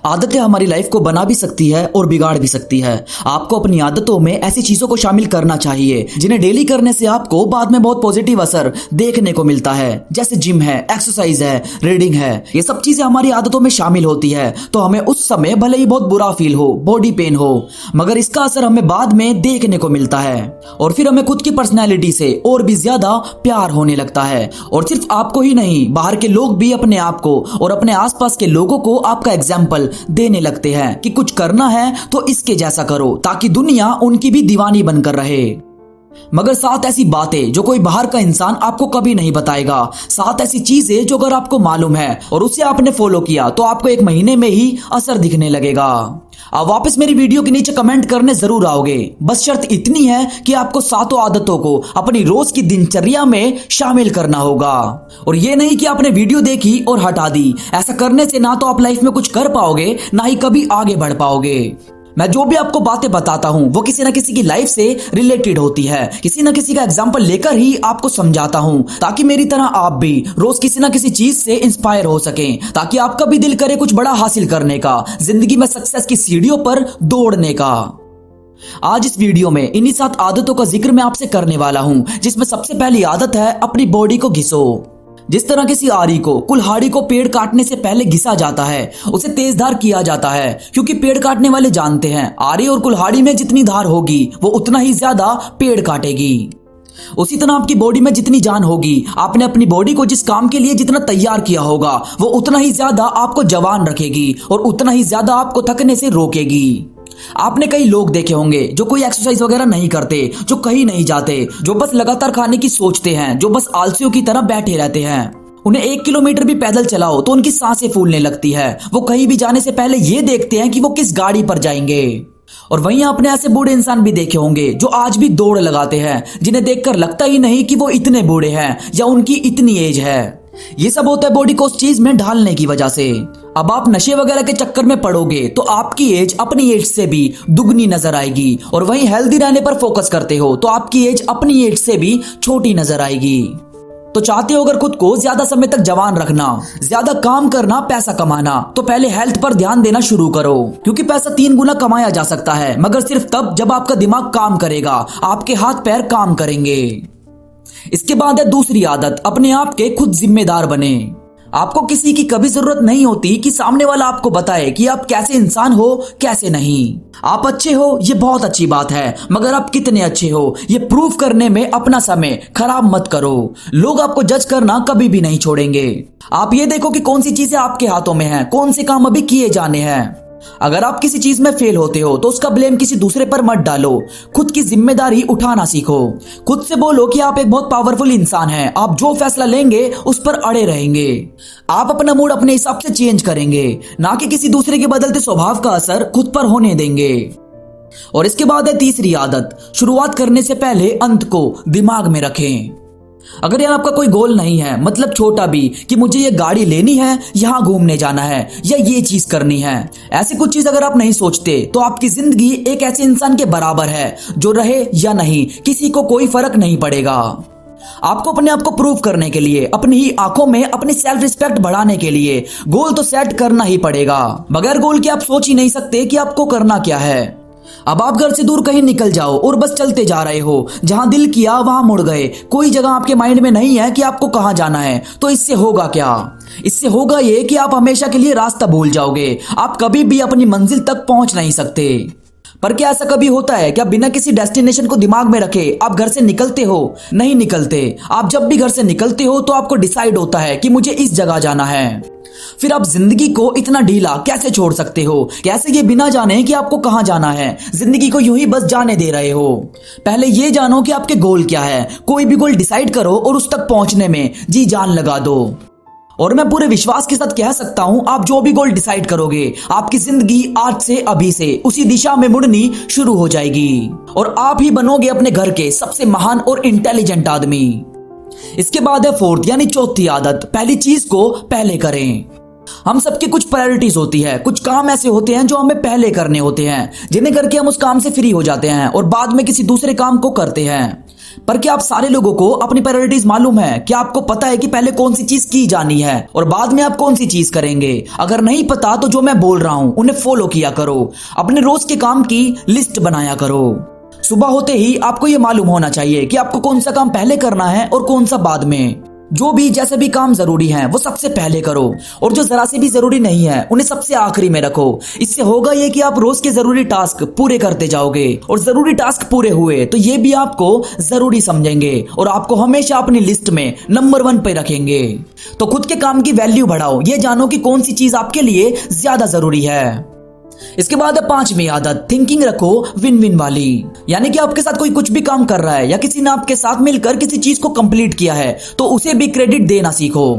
आदतें हमारी लाइफ को बना भी सकती है और बिगाड़ भी सकती है। आपको अपनी आदतों में ऐसी चीजों को शामिल करना चाहिए जिन्हें डेली करने से आपको बाद में बहुत पॉजिटिव असर देखने को मिलता है। जैसे जिम है, एक्सरसाइज है, रीडिंग है, ये सब चीजें हमारी आदतों में शामिल होती है तो हमें उस समय भले ही बहुत बुरा फील हो, बॉडी पेन हो, मगर इसका असर हमें बाद में देखने को मिलता है और फिर हमें खुद की पर्सनैलिटी से और भी ज्यादा प्यार होने लगता है। और सिर्फ आपको ही नहीं, बाहर के लोग भी अपने आप को और अपने आसपास के लोगों को आपका एग्जाम्पल देने लगते हैं कि कुछ करना है तो इसके जैसा करो, ताकि दुनिया उनकी भी दीवानी बनकर रहे। मगर 7 ऐसी बातें जो कोई बाहर का इंसान आपको कभी नहीं बताएगा, 7 ऐसी चीजें जो अगर आपको मालूम है और उसे आपने फॉलो किया तो आपको 1 महीने में ही असर दिखने लगेगा। आप वापस मेरी वीडियो के नीचे कमेंट करने जरूर आओगे। बस शर्त इतनी है कि आपको 7 आदतों को अपनी रोज की दिनचर्या में शामिल करना होगा। और ये नहीं कि आपने वीडियो देखी और हटा दी। ऐसा करने से ना तो आप लाइफ में कुछ कर पाओगे, ना ही कभी आगे बढ़ पाओगे। मैं जो भी आपको बातें बताता हूं वो किसी न किसी की लाइफ से रिलेटेड होती है, किसी न किसी का एग्जांपल लेकर ही आपको समझाता हूं, ताकि मेरी तरह आप भी रोज किसी न किसी चीज से इंस्पायर हो सकें, ताकि आपका भी दिल करे कुछ बड़ा हासिल करने का, जिंदगी में सक्सेस की सीढ़ियों पर दौड़ने का। आज इस वीडियो में इन्हीं 7 आदतों का जिक्र मैं आपसे करने वाला हूं, जिसमें सबसे पहली आदत है अपनी बॉडी को घिसो। जिस तरह किसी आरी को, कुल्हाड़ी को पेड़ काटने से पहले घिसा जाता है, उसे तेज धार किया जाता है, क्योंकि पेड़ काटने वाले जानते हैं आरी और कुल्हाड़ी में जितनी धार होगी वो उतना ही ज्यादा पेड़ काटेगी। उसी तरह आपकी बॉडी में जितनी जान होगी, आपने अपनी बॉडी को जिस काम के लिए जितना तैयार किया होगा वो उतना ही ज्यादा आपको जवान रखेगी और उतना ही ज्यादा आपको थकने से रोकेगी। आपने कई लोग देखे होंगे जो कोई एक्सरसाइज वगैरह नहीं करते, जो कहीं नहीं जाते, जो बस लगातार खाने की सोचते हैं, जो बस आलसियों की तरह बैठे रहते हैं। उन्हें 1 किलोमीटर भी पैदल चलाओ तो उनकी सांसें फूलने लगती है। वो कहीं भी जाने से पहले ये देखते हैं कि वो किस गाड़ी पर जाएंगे। और वहीं आपने ऐसे बूढ़े इंसान भी देखे होंगे जो आज भी दौड़ लगाते हैं, जिन्हें देखकर लगता ही नहीं कि वो इतने बूढ़े हैं या उनकी इतनी एज है। ये सब होता है बॉडी को उस चीज में ढालने की वजह से। अब आप नशे वगैरह के चक्कर में पड़ोगे तो आपकी एज अपनी एज से भी दुगनी नजर आएगी, और वहीं हेल्दी रहने पर फोकस करते हो तो आपकी एज अपनी एज से भी छोटी नजर आएगी। तो चाहते हो अगर खुद को ज्यादा समय तक जवान रखना, ज्यादा काम करना, पैसा कमाना, तो पहले हेल्थ पर ध्यान देना शुरू करो, क्योंकि पैसा 3 गुना कमाया जा सकता है, मगर सिर्फ तब जब आपका दिमाग काम करेगा, आपके हाथ पैर काम करेंगे। इसके बाद है दूसरी आदत, अपने आप के खुद जिम्मेदार बने। आपको किसी की कभी जरूरत नहीं होती कि सामने वाला आपको बताए कि आप कैसे इंसान हो, कैसे नहीं। आप अच्छे हो ये बहुत अच्छी बात है, मगर आप कितने अच्छे हो ये प्रूफ करने में अपना समय खराब मत करो। लोग आपको जज करना कभी भी नहीं छोड़ेंगे। आप ये देखो कि कौन सी चीजें आपके हाथों में है, कौन से काम अभी किए जाने हैं। अगर आप किसी चीज में फेल होते हो तो उसका ब्लेम किसी दूसरे पर मत डालो, खुद की जिम्मेदारी उठाना सीखो। खुद से बोलो कि आप एक बहुत पावरफुल इंसान हैं, आप जो फैसला लेंगे उस पर अड़े रहेंगे। आप अपना मूड अपने हिसाब से चेंज करेंगे, ना कि किसी दूसरे के बदलते स्वभाव का असर खुद पर होने देंगे। और इसके बाद है तीसरी आदत, शुरुआत करने से पहले अंत को दिमाग में रखें। अगर यार आपका कोई गोल नहीं है, मतलब छोटा भी, कि मुझे ये गाड़ी लेनी है, यहाँ घूमने जाना है, या ये चीज करनी है, ऐसी कुछ चीज अगर आप नहीं सोचते तो आपकी जिंदगी एक ऐसे इंसान के बराबर है जो रहे या नहीं, किसी को कोई फर्क नहीं पड़ेगा। आपको अपने आप को प्रूव करने के लिए, अपनी ही आंखों में अपनी सेल्फ रिस्पेक्ट बढ़ाने के लिए गोल तो सेट करना ही पड़ेगा। बगैर गोल के आप सोच ही नहीं सकते कि आपको करना क्या है। अब आप घर से दूर कहीं निकल जाओ और बस चलते जा रहे हो, जहां दिल किया वहां मुड़ गए, कोई जगह आपके माइंड में नहीं है कि आपको कहां जाना है, तो इससे होगा क्या? इससे होगा ये कि आप हमेशा के लिए रास्ता भूल जाओगे, आप कभी भी अपनी मंजिल तक पहुंच नहीं सकते। पर क्या ऐसा कभी होता है कि आप बिना किसी डेस्टिनेशन को दिमाग में रखे आप घर से निकलते हो? नहीं निकलते। आप जब भी घर से निकलते हो तो आपको डिसाइड होता है कि मुझे इस जगह जाना है। फिर आप जिंदगी को इतना ढीला कैसे छोड़ सकते हो? कैसे ये बिना जाने कि आपको कहां जाना है, जिंदगी को यूं ही बस जाने दे रहे हो? पहले ये जानो कि आपके गोल क्या है। कोई भी गोल डिसाइड करो और उस तक पहुंचने में जी जान लगा दो। और मैं पूरे विश्वास के साथ कह सकता हूं, आप जो भी गोल डिसाइड करोगे, आपकी जिंदगी आज से अभी से उसी दिशा में मुड़नी शुरू हो जाएगी और आप ही बनोगे अपने घर के सबसे महान और इंटेलिजेंट आदमी। इसके बाद है फोर्थ यानी चौथी आदत, पहली चीज को पहले करें। हम सबकी कुछ प्रायोरिटीज होती है, कुछ काम ऐसे होते हैं जो हमें पहले करने होते हैं, जिन्हें करके हम उस काम से फ्री हो जाते हैं और बाद में किसी दूसरे काम को करते हैं। पर क्या आप सारे लोगों को अपनी प्रायोरिटीज मालूम है? क्या आपको पता है कि पहले कौन सी चीज की जानी है और बाद में आप कौन सी चीज करेंगे? अगर नहीं पता तो जो मैं बोल रहा हूं उन्हें फॉलो किया करो। अपने रोज के काम की लिस्ट बनाया करो। सुबह होते ही आपको यह मालूम होना चाहिए कि आपको कौन सा काम पहले करना है और कौन सा बाद में। जो भी जैसे भी काम जरूरी है वो सबसे पहले करो और जो जरा से भी जरूरी नहीं है उन्हें सबसे आखिरी में रखो। इससे होगा ये कि आप रोज के जरूरी टास्क पूरे करते जाओगे और जरूरी टास्क पूरे हुए तो ये भी आपको जरूरी समझेंगे और आपको हमेशा अपनी लिस्ट में नंबर 1 पे रखेंगे। तो खुद के काम की वैल्यू बढ़ाओ, ये जानो कि कौन सी चीज आपके लिए ज्यादा जरूरी है। इसके बाद 5वीं आदत, थिंकिंग रखो विन विन वाली। यानी कि आपके साथ कोई कुछ भी काम कर रहा है या किसी ने आपके साथ मिलकर किसी चीज को कंप्लीट किया है तो उसे भी क्रेडिट देना सीखो।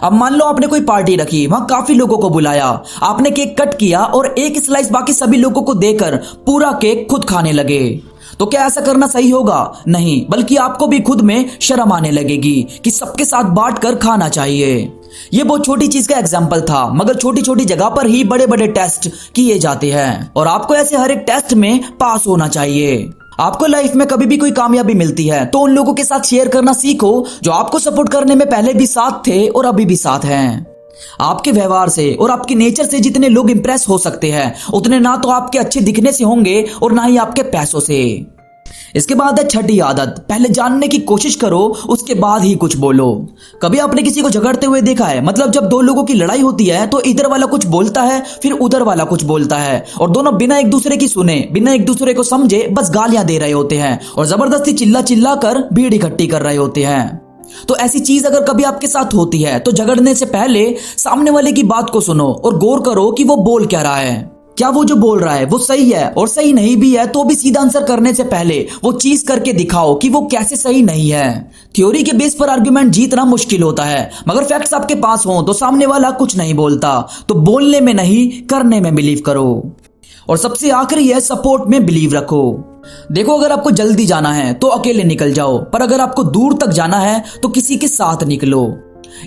अब मान लो आपने कोई पार्टी रखी, वहां काफी लोगों को बुलाया, आपने केक कट किया और एक स्लाइस बाकी सभी लोगों को देकर पूरा केक खुद खाने लगे, तो क्या ऐसा करना सही होगा? नहीं, बल्कि आपको भी खुद में शर्म आने लगेगी कि सबके साथ बांट कर खाना चाहिए। ये बहुत छोटी चीज का एग्जाम्पल था, मगर छोटी छोटी जगह पर ही बड़े बड़े टेस्ट किए जाते हैं और आपको ऐसे हर एक टेस्ट में पास होना चाहिए। आपको लाइफ में कभी भी कोई कामयाबी मिलती है तो उन लोगों के साथ शेयर करना सीखो जो आपको सपोर्ट करने में पहले भी साथ थे और अभी भी साथ हैं। आपके व्यवहार से और आपके नेचर से जितने लोग इंप्रेस हो सकते हैं उतने ना तो आपके अच्छे दिखने से होंगे और ना ही आपके पैसों से। इसके बाद है 6ठी आदत, पहले जानने की कोशिश करो उसके बाद ही कुछ बोलो। कभी आपने किसी को झगड़ते हुए देखा है? मतलब जब दो लोगों की लड़ाई होती है तो इधर वाला कुछ बोलता है फिर उधर वाला कुछ बोलता है और दोनों बिना एक दूसरे की सुने, बिना एक दूसरे को समझे बस गालियां दे रहे होते हैं और जबरदस्ती चिल्ला चिल्ला कर भीड़ इकट्ठी कर रहे होते हैं। तो ऐसी चीज अगर कभी आपके साथ होती है तो झगड़ने से पहले सामने वाले की बात को सुनो और गौर करो कि वो बोल क्या रहा है। क्या वो जो बोल रहा है वो सही है? और सही नहीं भी है तो भी सीधा आंसर करने से पहले वो चीज करके दिखाओ कि वो कैसे सही नहीं है। थ्योरी के बेस पर आर्गुमेंट जीतना मुश्किल होता है, मगर फैक्ट्स आपके पास हो तो सामने वाला कुछ नहीं बोलता। तो बोलने में नहीं, करने में बिलीव करो। और सबसे आखिरी है, सपोर्ट में बिलीव रखो। देखो, अगर आपको जल्दी जाना है तो अकेले निकल जाओ, पर अगर आपको दूर तक जाना है तो किसी के साथ निकलो।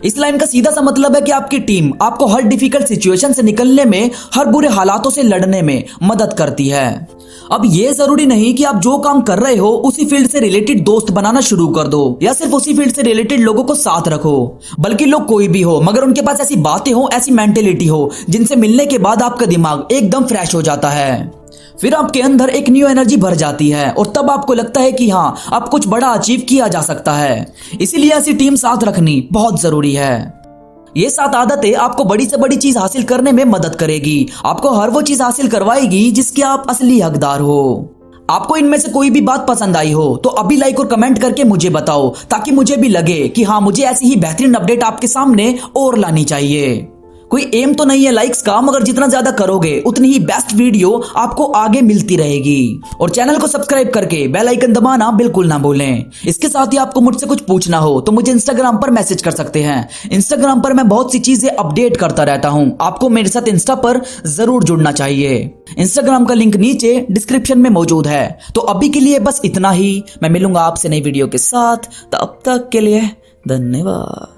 इस लाइन का सीधा सा मतलब है कि आपकी टीम आपको हर डिफिकल्ट सिचुएशन से निकलने में, हर बुरे हालातों से लड़ने में मदद करती है। अब ये जरूरी नहीं कि आप जो काम कर रहे हो उसी फील्ड से रिलेटेड दोस्त बनाना शुरू कर दो या सिर्फ उसी फील्ड से रिलेटेड लोगों को साथ रखो, बल्कि लोग कोई भी हो मगर उनके पास ऐसी बातें हो, ऐसी मेंटेलिटी हो जिनसे मिलने के बाद आपका दिमाग एकदम फ्रेश हो जाता है। फिर आपके अंदर एक न्यू एनर्जी भर जाती है और तब आपको लगता है कि हाँ, अब कुछ बड़ा अचीव किया जा सकता है। इसीलिए ऐसी टीम साथ रखनी बहुत जरूरी है। ये 7 आदतें आपको बड़ी से बड़ी चीज हासिल करने में मदद करेगी। आपको हर वो चीज हासिल करवाएगी जिसके आप असली हकदार हो। आपको इनमें से कोई भी बात पसंद आई हो तो अभी लाइक और कमेंट करके मुझे बताओ, ताकि मुझे भी लगे कि हाँ, मुझे ऐसी ही बेहतरीन अपडेट आपके सामने और लानी चाहिए। कोई एम तो नहीं है लाइक्स का, मगर जितना ज्यादा करोगे उतनी ही बेस्ट वीडियो आपको आगे मिलती रहेगी। और चैनल को सब्सक्राइब करके बेल आइकन दबाना बिल्कुल ना भूलें। इसके साथ ही आपको मुझसे कुछ पूछना हो तो मुझे इंस्टाग्राम पर मैसेज कर सकते हैं। इंस्टाग्राम पर मैं बहुत सी चीजें अपडेट करता रहता हूं, आपको मेरे साथ इंस्टा पर जरूर जुड़ना चाहिए। इंस्टाग्राम का लिंक नीचे डिस्क्रिप्शन में मौजूद है। तो अभी के लिए बस इतना ही, मैं मिलूंगा आपसे नई वीडियो के साथ। तब तक के लिए धन्यवाद।